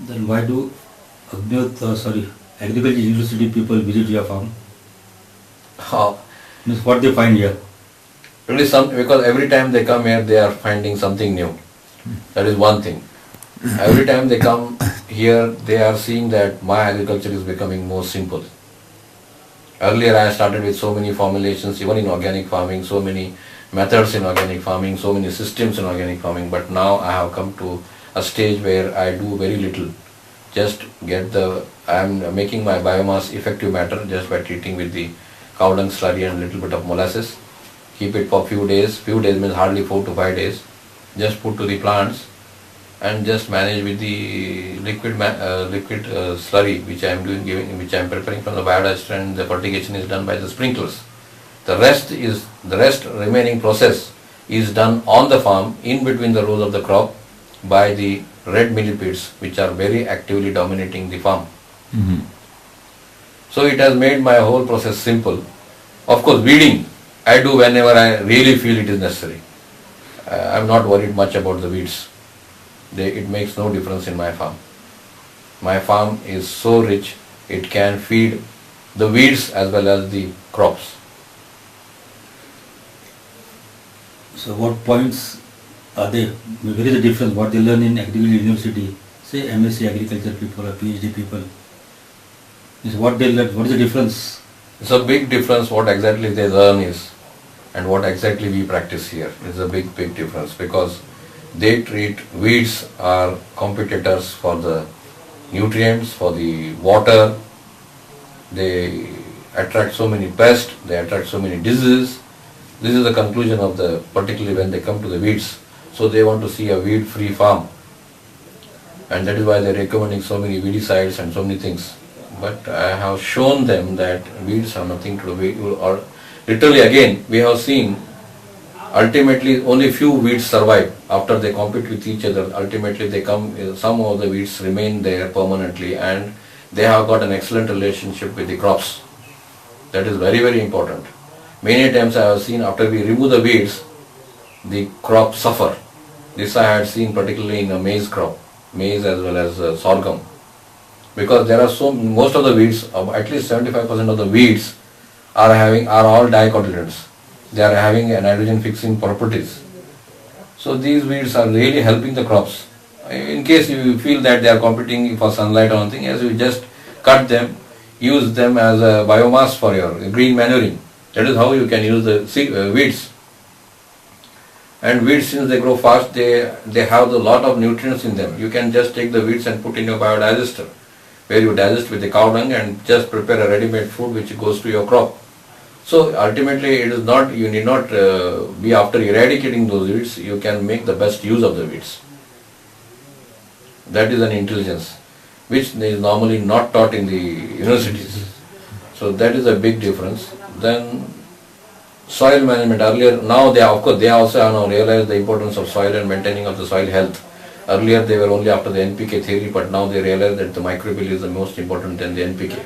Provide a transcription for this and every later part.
Then why do agriculture university people visit your farm? How? Means what they find here? Really because every time they come here, they are finding something new. That is one thing. Every time they come here, they are seeing that my agriculture is becoming more simple. Earlier I started with so many formulations, even in organic farming, so many methods in organic farming, so many systems in organic farming, but now I have come to a stage where I do very little. Just I am making my biomass effective matter just by treating with the cow dung slurry and little bit of molasses. Keep it for few days means hardly 4 to 5 days. Just put to the plants and just manage with the liquid slurry which I am which I am preparing from the biodigester, and the fertigation is done by the sprinklers. The rest remaining process is done on the farm in between the rows of the crop by the red millipedes, which are very actively dominating the farm. So it has made my whole process simple. Of course, weeding I do whenever I really feel it is necessary. I am not worried much about the weeds. It makes no difference in my farm. My farm is so rich, it can feed the weeds as well as the crops. So what points are there? Where is the difference? What they learn in agriculture university, say MSc agriculture people or PhD people, is what they learn. What is the difference? It's a big difference what exactly they learn is and what exactly we practice here. It's a big difference, because they treat weeds are competitors for the nutrients, for the water. They attract so many pests, they attract so many diseases. This is the conclusion of particularly when they come to the weeds. So they want to see a weed-free farm, and that is why they are recommending so many weedicides and so many things. But I have shown them that weeds have nothing to do with, or literally again we have seen ultimately only few weeds survive after they compete with each other. Ultimately they come, some of the weeds remain there permanently, and they have got an excellent relationship with the crops. That is very important. Many times I have seen after we remove the weeds, the crops suffer. This I had seen particularly in a maize crop, maize as well as sorghum, because there are most of the weeds, at least 75% of the weeds are all dicotyledons. They are having nitrogen fixing properties. So these weeds are really helping the crops. In case you feel that they are competing for sunlight or something, as you just cut them, use them as a biomass for your green manuring. That is how you can use the weeds. And weeds, since they grow fast, they have a lot of nutrients in them. You can just take the weeds and put in your biodigester, where you digest with the cow dung and just prepare a ready-made food which goes to your crop. So ultimately it is not, you need not be after eradicating those weeds, you can make the best use of the weeds. That is an intelligence which is normally not taught in the universities. So that is a big difference. Then soil management, earlier, now they also have now realized the importance of soil and maintaining of the soil health. Earlier they were only after the NPK theory, but now they realize that the microbial is the most important than the NPK.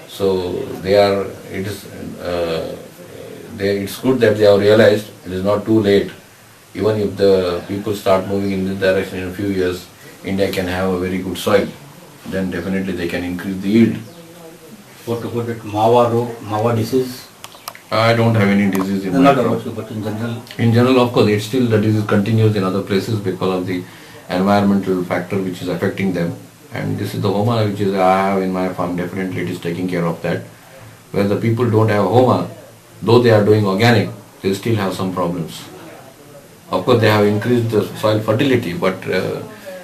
So it's good that they have realized it is not too late. Even if the people start moving in this direction in a few years, India can have a very good soil. Then definitely they can increase the yield. What about that Mawa disease? I don't have any disease in my crop. But in general? In general, of course, the disease continues in other places because of the environmental factor which is affecting them. And this is the Homa which I have in my farm. Definitely it is taking care of that. Where the people don't have Homa, though they are doing organic, they still have some problems. Of course, they have increased the soil fertility, but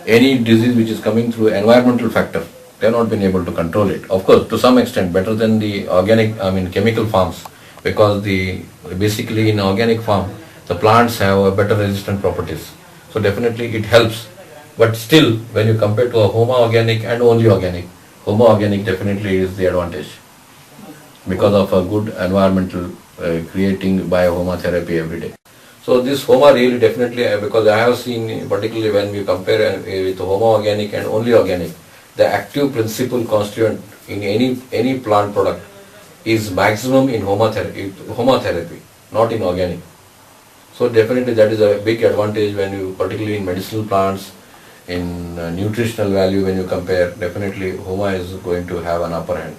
any disease which is coming through environmental factor, they have not been able to control it. Of course, to some extent, better than the chemical farms, because basically in organic farm, the plants have better resistant properties. So definitely it helps. But still, when you compare to a Homa organic and only organic, Homa organic definitely is the advantage because of a good environmental creating bio-Homa therapy every day. So this Homa really definitely, because I have seen particularly when we compare with Homa organic and only organic, the active principle constituent in any plant product is maximum in Homa therapy, not in organic. So definitely that is a big advantage when you, particularly in medicinal plants, in nutritional value when you compare, definitely Huma is going to have an upper hand.